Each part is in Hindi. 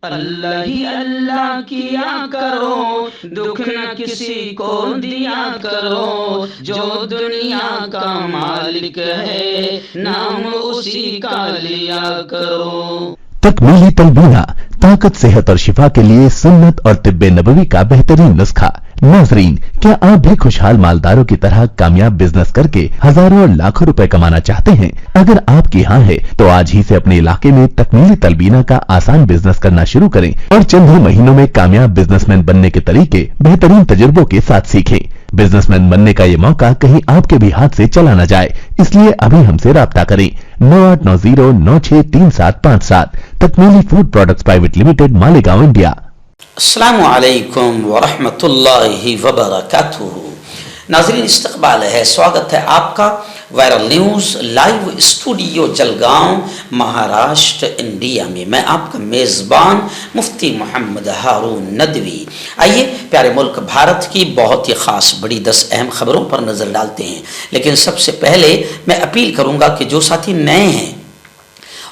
अल्लाह ही अल्लाह किया करो, दुख न किसी को दिया करो, जो दुनिया का मालिक है नाम उसी का लिया करो। तकमीली तलबीना, ताकत, सेहत और शिफा के लिए सुन्नत और तिब्बे नबवी का बेहतरीन नुस्खा। नाजरीन, क्या आप भी खुशहाल मालदारों की तरह कामयाब बिजनेस करके हजारों और लाखों रुपए कमाना चाहते हैं? अगर आपकी हाँ है तो आज ही से अपने इलाके में तकमीली तलबीना का आसान बिजनेस करना शुरू करें और चंद ही महीनों में कामयाब बिजनेसमैन बनने के तरीके बेहतरीन तजुर्बों के साथ सीखें। बिजनेसमैन बनने का ये मौका कहीं आपके भी हाथ से चला न जाए, इसलिए अभी हमसे राब्ता करें 9890963757। Takmili food products private limited, Malegaon, India. अस्सलामु अलैकुम वरहमतुल्लाहि वबरकातुहू। नाज़रीन, इस्तक़बाल है, स्वागत है आपका viral news live studio Jalgaon, Maharashtra, India में। मैं आपका मेज़बान मुफ्ती मोहम्मद हारून नदवी। आइए प्यारे मुल्क भारत की बहुत ही ख़ास बड़ी 10 अहम खबरों पर नज़र डालते हैं। लेकिन सबसे पहले मैं अपील करूँगा कि जो साथी नए हैं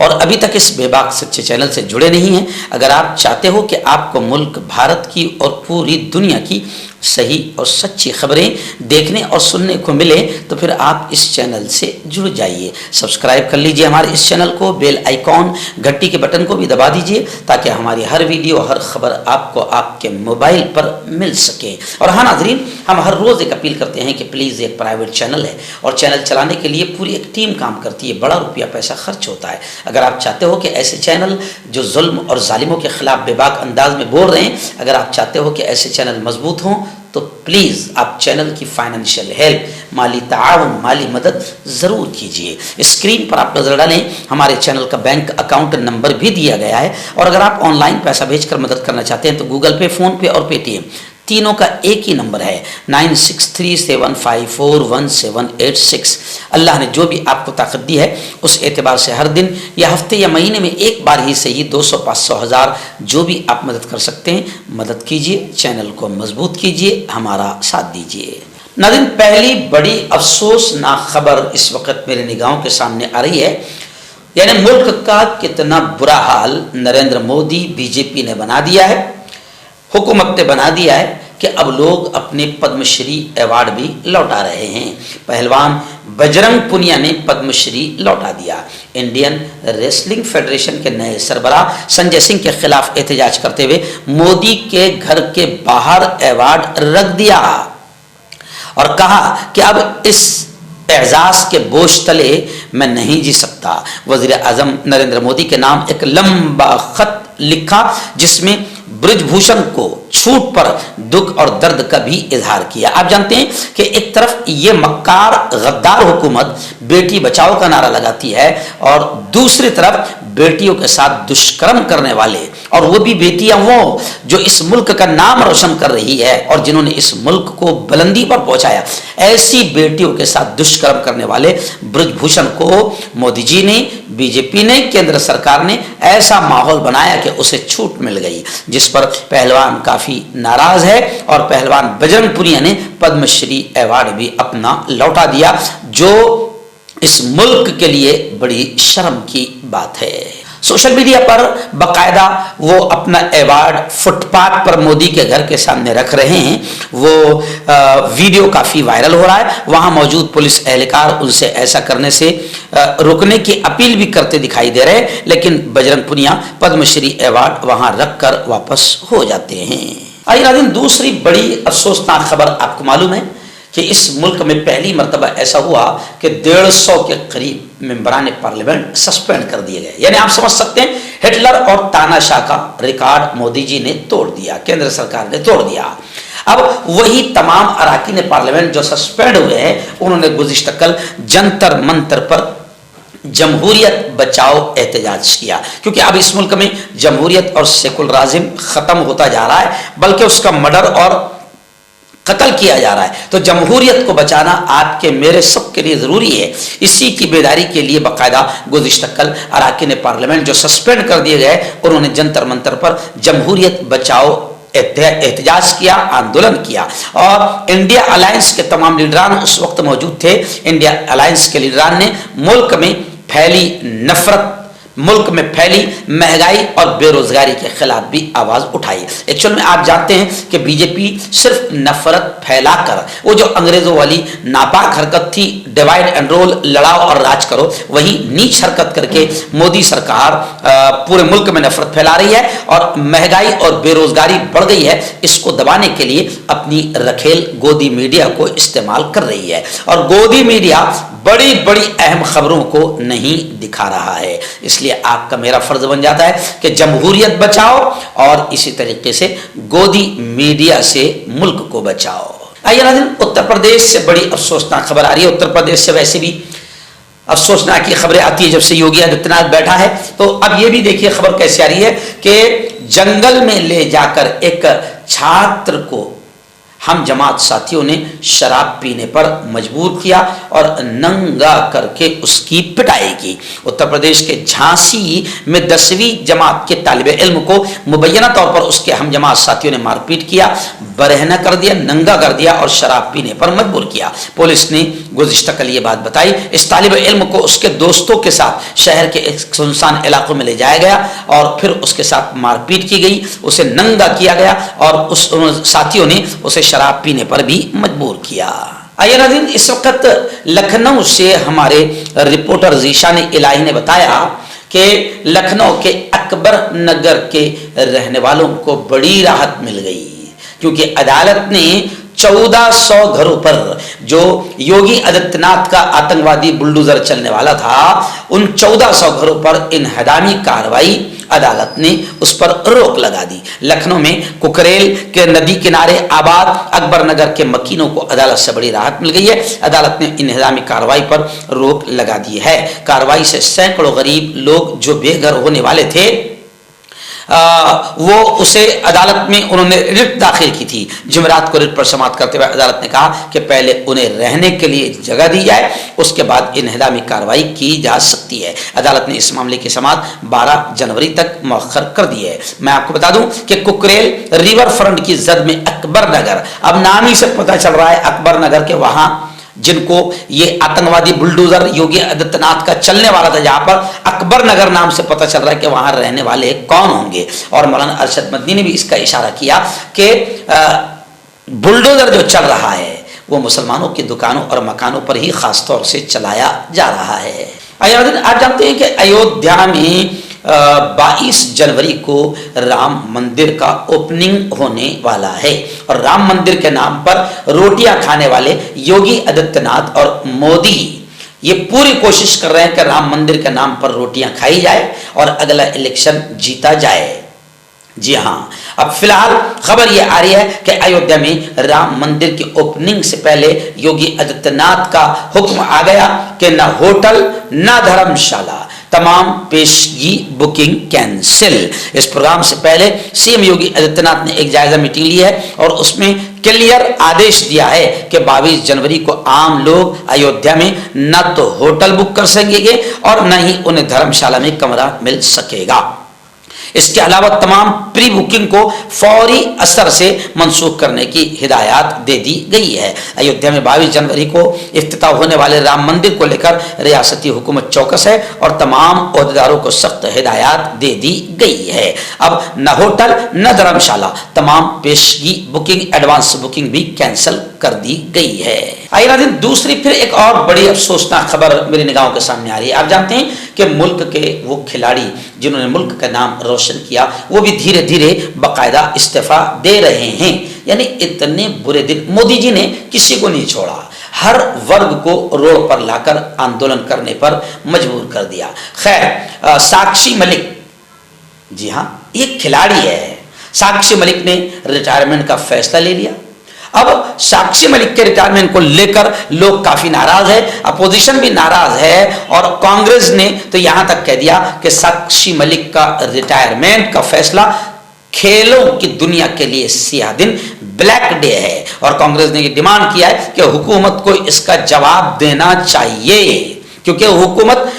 और अभी तक इस बेबाक सच्चे चैनल से जुड़े नहीं हैं, अगर आप चाहते हो कि आपको मुल्क भारत की और पूरी दुनिया की सही और सच्ची खबरें देखने और सुनने को मिले तो फिर आप इस चैनल से जुड़ जाइए। सब्सक्राइब कर लीजिए हमारे इस चैनल को, बेल आइकॉन घंटी के बटन को भी दबा दीजिए ताकि हमारी हर वीडियो, हर खबर आपको आपके मोबाइल पर मिल सके। और हाँ नाजरीन, हम हर रोज़ एक अपील करते हैं कि प्लीज़, एक प्राइवेट चैनल है और चैनल चलाने के लिए पूरी एक टीम काम करती है, बड़ा रुपया पैसा खर्च होता है। अगर आप चाहते हो कि ऐसे चैनल जो जुल्म और जालिमों के खिलाफ बेबाक अंदाज में बोल रहे हैं, अगर आप चाहते हो कि ऐसे चैनल मजबूत हों तो प्लीज़ आप चैनल की फाइनेंशियल हेल्प, माली ताउन, माली मदद ज़रूर कीजिए। स्क्रीन पर आप नज़र डालें, हमारे चैनल का बैंक अकाउंट नंबर भी दिया गया है। और अगर आप ऑनलाइन पैसा भेजकर मदद करना चाहते हैं तो गूगल पे, फ़ोन पे और पेटीएम तीनों का एक ही नंबर है 9637541786। अल्लाह ने जो भी आपको ताकत दी है उस एतबार से हर दिन या हफ्ते या महीने में एक बार ही सही 200, 500, 1000 जो भी आप मदद कर सकते हैं मदद कीजिए, चैनल को मजबूत कीजिए, हमारा साथ दीजिए। नाज़रीन, पहली बड़ी अफसोसनाक खबर इस वक्त मेरे निगाहों के सामने आ रही है, यानी मुल्क का कितना बुरा हाल नरेंद्र मोदी बीजेपी ने बना दिया है, हुकूमत ने बना दिया है कि अब लोग अपने पद्मश्री अवार्ड भी लौटा रहे हैं। पहलवान बजरंग पुनिया ने पद्मश्री लौटा दिया। इंडियन रेसलिंग फेडरेशन के नए सरबराह संजय सिंह के खिलाफ एहतजाज करते हुए मोदी के घर के बाहर अवार्ड रख दिया और कहा कि अब इस एजाज के बोझ तले मैं नहीं जी सकता। वज़ीर आज़म नरेंद्र मोदी के नाम एक लंबा खत लिखा जिसमें ब्रिजभूषण को छूट पर दुख और दर्द का भी इजहार किया। आप जानते हैं कि एक तरफ ये मक्कार गद्दार हुकूमत बेटी बचाओ का नारा लगाती है और दूसरी तरफ बेटियों के साथ दुष्कर्म करने वाले, और वो भी बेटियां वो जो इस मुल्क का नाम रोशन कर रही है और जिन्होंने इस मुल्क को बुलंदी पर पहुंचाया, ऐसी बेटियों के साथ दुष्कर्म करने वाले ब्रिजभूषण को मोदी जी ने, बीजेपी ने, केंद्र सरकार ने ऐसा माहौल बनाया कि उसे छूट मिल गई, जिस पर पहलवान काफी नाराज है और पहलवान बजरंग पुनिया ने पद्मश्री अवार्ड भी अपना लौटा दिया, जो इस मुल्क के लिए बड़ी शर्म की बात है। सोशल मीडिया पर बाकायदा वो अपना अवार्ड फुटपाथ पर मोदी के घर के सामने रख रहे हैं। वो वीडियो काफ़ी वायरल हो रहा है। वहाँ मौजूद पुलिस एहलकार उनसे ऐसा करने से रुकने की अपील भी करते दिखाई दे रहे हैं, लेकिन बजरंग पुनिया पद्मश्री अवार्ड वहाँ रख कर वापस हो जाते हैं। आइए नाज़रीन, दूसरी बड़ी अफसोसनाक खबर आपको मालूम है कि इस मुल्क में पहली मरतबा ऐसा हुआ कि 150 के करीब मेंबरान पार्लियामेंट सस्पेंड कर दिए गए। यानी आप समझ सकते हैं हिटलर और तानाशाह का रिकॉर्ड मोदी जी ने तोड़ दिया, केंद्र सरकार ने तोड़ दिया। अब वही तमाम अरकान पार्लियामेंट जो सस्पेंड हुए हैं उन्होंने गुज़िश्ता कल जंतर मंतर पर जमहूरियत बचाओ एहतजाज किया, क्योंकि अब इस मुल्क में जमहूरियत और सेकुलरिज्म खत्म होता जा रहा है, बल्कि उसका मर्डर और कत्ल किया जा रहा है। तो जमहूरियत को बचाना आपके मेरे सब के लिए ज़रूरी है। इसी की बेदारी के लिए बाकायदा गुज़िश्ता कल अरकान पार्लियामेंट जो सस्पेंड कर दिए गए उन्होंने जंतर मंतर पर जमहूरियत बचाओ एहतजाज किया, आंदोलन किया। और इंडिया अलायंस के तमाम लीडरान उस वक्त मौजूद थे। इंडिया अलायंस के लीडरान ने मुल्क में फैली नफरत मुल्क में फैली महंगाई और बेरोजगारी के खिलाफ भी आवाज उठाई। एक्चुअल में आप जानते हैं कि बीजेपी सिर्फ नफरत फैलाकर, वो जो अंग्रेजों वाली नापाक हरकत थी, डिवाइड एंड रोल, लड़ाओ और राज करो, वही नीच हरकत करके मोदी सरकार पूरे मुल्क में नफरत फैला रही है और महंगाई और बेरोजगारी बढ़ गई है। इसको दबाने के लिए अपनी रखेल गोदी मीडिया को इस्तेमाल कर रही है और गोदी मीडिया बड़ी बड़ी अहम खबरों को नहीं दिखा रहा है। इसलिए आपका मेरा फर्ज बन जाता है कि जमहूरियत बचाओ और इसी तरीके से गोदी मीडिया से मुल्क को बचाओ। आइए नाज़रीन, उत्तर प्रदेश से बड़ी अफसोसनाक खबर आ रही है। उत्तर प्रदेश से वैसे भी अफसोसनाक की खबरें आती है जब से योगी आदित्यनाथ बैठा है, तो अब ये भी देखिए खबर कैसे आ रही है कि जंगल में ले जाकर एक छात्र को हम जमात साथियों ने शराब पीने पर मजबूर किया और नंगा करके उसकी पिटाई की। उत्तर प्रदेश के झांसी में 10वीं जमात के तालिब इल्म को मुबैना तौर पर उसके हम जमात साथियों ने मारपीट किया, बरहना कर दिया, नंगा कर दिया और शराब पीने पर मजबूर किया। पुलिस ने गुज़िश्ता कल ये बात बताई। इस तालिब इल्म को उसके दोस्तों के साथ शहर के एक सुनसान इलाकों में ले जाया गया और फिर उसके साथ मारपीट की गई, उसे नंगा किया गया और उस साथियों ने उसे शराब पीने पर भी मजबूर किया। आइए नाज़रीन, इस वक्त लखनऊ से हमारे रिपोर्टर जीशान इलाही ने बताया कि लखनऊ के अकबर नगर के रहने वालों को बड़ी राहत मिल गई, क्योंकि अदालत ने 1400 घरों पर जो योगी आदित्यनाथ का आतंकवादी बुलडोजर चलने वाला था, उन 1400 घरों पर इनहदामी कार्रवाई अदालत ने उस पर रोक लगा दी। लखनऊ में कुकरेल के नदी किनारे आबाद अकबर नगर के मकीनों को अदालत से बड़ी राहत मिल गई है। अदालत ने इनहदामी कार्रवाई पर रोक लगा दी है। कार्रवाई से सैकड़ों गरीब लोग जो बेघर होने वाले थे वो उसे अदालत में उन्होंने रिट दाखिल की थी। जुमेरात को रिट पर समाप्त करते हुए अदालत ने कहा कि पहले उन्हें रहने के लिए जगह दी जाए, उसके बाद इनहदामी कार्रवाई की जा सकती है। अदालत ने इस मामले की समाअत 12 जनवरी तक मौखर कर दी है। मैं आपको बता दूं कि कुकरेल रिवर फ्रंट की जद में अकबर नगर, अब नाम ही से पता चल रहा है अकबर नगर के वहां जिनको ये आतंकवादी बुलडोजर योगी आदित्यनाथ का चलने वाला था, जहां पर अकबर नगर नाम से पता चल रहा है कि वहां रहने वाले कौन होंगे। और मौलाना अरशद मदनी ने भी इसका इशारा किया कि बुलडोजर जो चल रहा है वो मुसलमानों की दुकानों और मकानों पर ही खास तौर से चलाया जा रहा है। आप जानते हैं कि अयोध्या में 22 जनवरी को राम मंदिर का ओपनिंग होने वाला है और राम मंदिर के नाम पर रोटियां खाने वाले योगी आदित्यनाथ और मोदी ये पूरी कोशिश कर रहे हैं कि राम मंदिर के नाम पर रोटियां खाई जाए और अगला इलेक्शन जीता जाए। जी हाँ, अब फिलहाल खबर यह आ रही है कि अयोध्या में राम मंदिर की ओपनिंग से पहले योगी आदित्यनाथ का हुक्म आ गया कि न होटल न धर्मशाला, तमाम पेशगी बुकिंग कैंसिल। इस प्रोग्राम से पहले सीएम योगी आदित्यनाथ ने एक जायजा मीटिंग ली है और उसमें क्लियर आदेश दिया है कि 22 जनवरी को आम लोग अयोध्या में न तो होटल बुक कर सकेंगे और न ही उन्हें धर्मशाला में कमरा मिल सकेगा। इसके अलावा तमाम प्री बुकिंग को फौरी असर से मंसूख करने की हिदायत दे दी गई है। अयोध्या में 22 जनवरी को इफ्तिताह होने वाले राम मंदिर को लेकर रियासती हुकूमत चौकस है और तमाम ओहदेदारों को सख्त हिदायत दे दी गई है। अब न होटल न धर्मशाला, तमाम पेशगी बुकिंग, एडवांस बुकिंग भी कैंसिल कर दी गई है। आइए नाज़रीन, दूसरी फिर एक और बड़ी अफसोसनाक खबर मेरी निगाहों के सामने आ रही है। आप जानते हैं कि मुल्क के वो खिलाड़ी जिन्होंने मुल्क का नाम रोशन किया, वो भी धीरे धीरे बाकायदा इस्तीफा दे रहे हैं। यानी इतने बुरे दिन मोदी जी ने किसी को नहीं छोड़ा, हर वर्ग को रोड पर लाकर आंदोलन करने पर मजबूर कर दिया। खैर, साक्षी मलिक, जी हाँ, एक खिलाड़ी है। साक्षी मलिक ने रिटायरमेंट का फैसला ले लिया। अब साक्षी मलिक के रिटायरमेंट को लेकर लोग काफी नाराज है, अपोजिशन भी नाराज है और कांग्रेस ने तो यहां तक कह दिया कि साक्षी मलिक का रिटायरमेंट का फैसला खेलों की दुनिया के लिए सियाह दिन, ब्लैक डे है। और कांग्रेस ने ये डिमांड किया है कि हुकूमत को इसका जवाब देना चाहिए, क्योंकि हुकूमत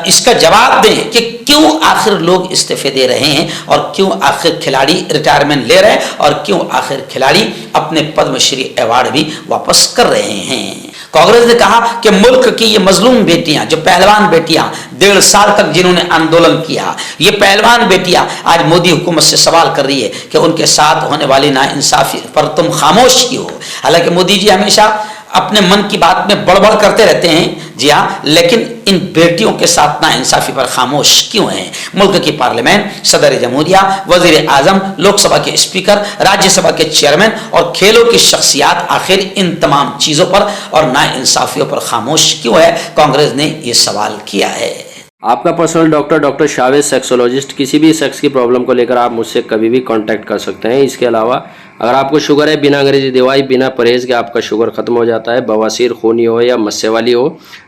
इसका जवाब दें कि क्यों आखिर लोग इस्तीफे दे रहे हैं और क्यों आखिर खिलाड़ी रिटायरमेंट ले रहे हैं और क्यों आखिर खिलाड़ी अपने पद्मश्री अवार्ड भी वापस कर रहे हैं। कांग्रेस ने कहा कि मुल्क की ये मजलूम बेटियां, जो पहलवान बेटियां 1.5 साल तक जिन्होंने आंदोलन किया, ये पहलवान बेटियां आज मोदी हुकूमत से सवाल कर रही है कि उनके साथ होने वाली नाइंसाफी पर तुम खामोश क्यों हो। हालांकि मोदी जी हमेशा अपने मन की बात में बड़बड़ करते रहते हैं, जी हाँ, लेकिन इन बेटियों के साथ नाइंसाफी पर खामोश क्यों हैं। मुल्क की पार्लियामेंट, सदर जमहूरिया, वजीर आजम, लोकसभा के स्पीकर, राज्यसभा के चेयरमैन और खेलों की शख्सियात आखिर इन तमाम चीजों पर और नाइंसाफियों पर खामोश क्यों है। कांग्रेस ने यह सवाल किया है। आपका पर्सनल डॉक्टर शावेज सेक्सोलॉजिस्ट, किसी भी सेक्स की प्रॉब्लम को लेकर आप मुझसे कभी भी कांटेक्ट कर सकते हैं। इसके अलावा अगर आपको शुगर है, बिना अंग्रेजी दवाई, बिना परहेज के आपका शुगर खत्म हो जाता है, बवासीर, खूनी हो या मस्से वाली हो,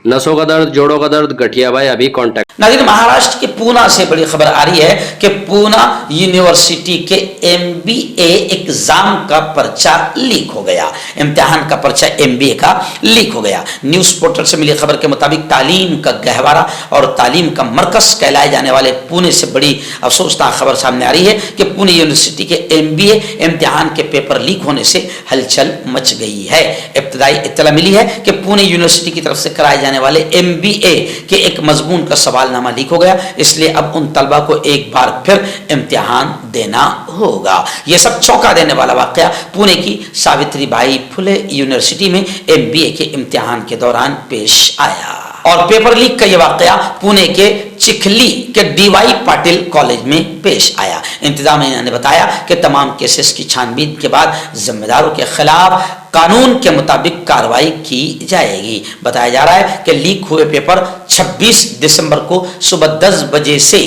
नसों का दर्द, जोड़ों का दर्द, गठिया भाई, अभी कांटेक्ट। नाज़रीन, महाराष्ट्र के पूना से बड़ी खबर आ रही है कि पूना यूनिवर्सिटी के MBA एग्जाम का पर्चा लीक हो गया। इम्तिहान का पर्चा MBA का लीक हो गया। न्यूज पोर्टल से मिली खबर के मुताबिक तालीम का गहवारा और तालीम का मरकज कहलाए जाने वाले पुणे से बड़ी अफसोसनाक खबर सामने आ रही है कि पुणे यूनिवर्सिटी के MBA इम्तिहान के पेपर लीक होने से हलचल मच गई है। इब्तदाई इत्तला मिली है कि पुणे यूनिवर्सिटी की तरफ से कराए जाने वाले MBA के एक मजमून का सवालनामा लीक हो गया, इसलिए अब उन तलबा को एक बार फिर इम्तिहान देना होगा। यह सब चौंका देने वाला वाकया पुणे की सावित्रीबाई फुले यूनिवर्सिटी में MBA के इम्तिहान के दौरान पेश आया। और पेपर लीक का यह वाकया पुणे के चिखली के DY पाटिल कॉलेज में पेश आया। इंतजामिया ने बताया कि तमाम केसेस की छानबीन के बाद जिम्मेदारों के खिलाफ कानून के मुताबिक कार्रवाई की जाएगी। बताया जा रहा है कि लीक हुए पेपर 26 दिसंबर को सुबह 10 बजे से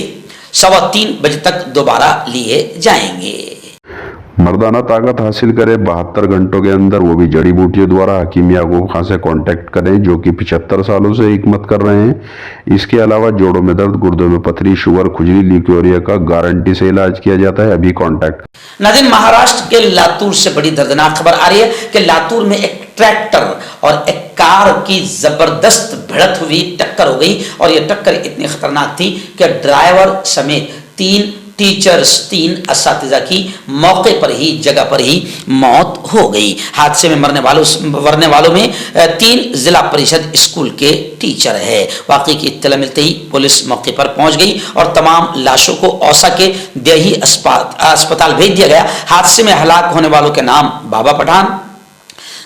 3:15 बजे तक दोबारा लिए जाएंगे। मर्दाना ताकत हासिल करें 72 घंटों के अंदर, वो भी जड़ी बूटियों द्वारा। हकीम याकूब खान से कांटेक्ट करें, जो कि 75 सालों से हिकमत कर रहे हैं। इसके अलावा जोड़ों में दर्द, गुर्दों में पथरी, शुगर, खुजली, ल्यूकोरिया का गारंटी से इलाज किया जाता है। अभी कांटेक्ट। नाज़रीन, महाराष्ट्र के लातूर से बड़ी दर्दनाक खबर आ रही है कि लातूर में एक ट्रैक्टर और एक कार की जबरदस्त भिड़ंत हुई, टक्कर हो गई। और यह टक्कर इतनी खतरनाक थी कि ड्राइवर समेत 3 टीचर्स, 3 असातिज़ा की मौके पर ही, जगह पर ही मौत हो गई। हादसे में मरने वालों में 3 जिला परिषद स्कूल के टीचर है। वाकई की इत्तला मिलते ही पुलिस मौके पर पहुंच गई और तमाम लाशों को औसा के देही अस्पताल भेज दिया गया। हादसे में हलाक होने वालों के नाम बाबा पठान,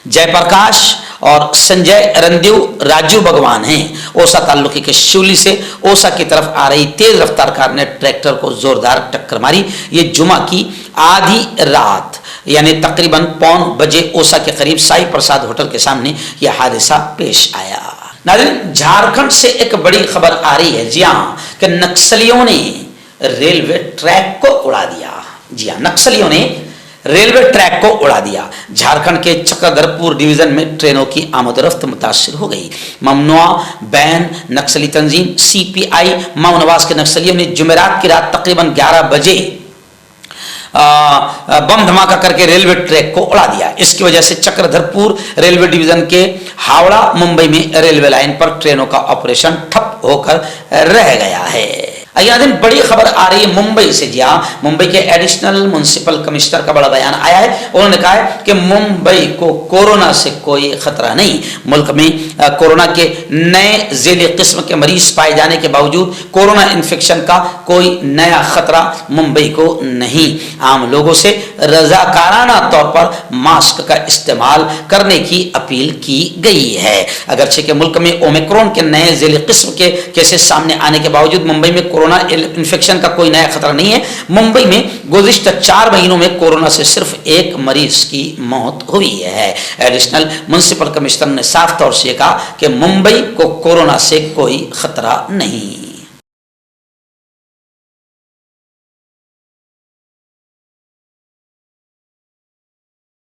जयप्रकाश और संजय रंदेव राजू भगवान हैं। ओसा ताल्लुके के शिवली से ओसा की तरफ आ रही तेज रफ्तार कार ने ट्रैक्टर को जोरदार टक्कर मारी। ये जुमा की आधी रात यानी तकरीबन 1:15 बजे ओसा के करीब साई प्रसाद होटल के सामने यह हादसा पेश आया। नाज़रीन, झारखंड से एक बड़ी खबर आ रही है, जी हाँ, कि नक्सलियों ने रेलवे ट्रैक को उड़ा दिया। जी हाँ, नक्सलियों ने रेलवे ट्रैक को उड़ा दिया। झारखंड के चक्रधरपुर डिवीजन में ट्रेनों की आमदरफ्त मुतासिर हो गई। ममनुआ बैन नक्सली तंजीम CPI माऊ नवाज के नक्सलियों ने जुमेरात की रात तकरीबन 11 बजे बम धमाका करके रेलवे ट्रैक को उड़ा दिया। इसकी वजह से चक्रधरपुर रेलवे डिवीजन के हावड़ा मुंबई में रेलवे लाइन पर ट्रेनों का ऑपरेशन ठप होकर रह गया है। अगला दिन बड़ी खबर आ रही है मुंबई से। जी हाँ, मुंबई के एडिशनल म्युनिसिपल कमिश्नर का बड़ा बयान आया है। उन्होंने कहा है कि मुंबई को कोरोना से कोई खतरा नहीं। मुल्क में कोरोना के नए ज़ेले किस्म के मरीज पाए जाने के बावजूद कोरोना इन्फेक्शन का कोई नया खतरा मुंबई को नहीं। आम लोगों से रजाकाराना तौर पर मास्क का इस्तेमाल करने की अपील की गई है। अगरचे के मुल्क में ओमिक्रॉन के नए ज़ेले किस्म के केसेस सामने आने के बावजूद मुंबई में कोरोना इन्फेक्शन का कोई नया खतरा नहीं है। मुंबई में गुज़िश्ता 4 महीनों में कोरोना से सिर्फ 1 मरीज की मौत हुई है। एडिशनल म्युनिसिपल कमिश्नर ने साफ तौर से कहा कि मुंबई को कोरोना से कोई खतरा नहीं।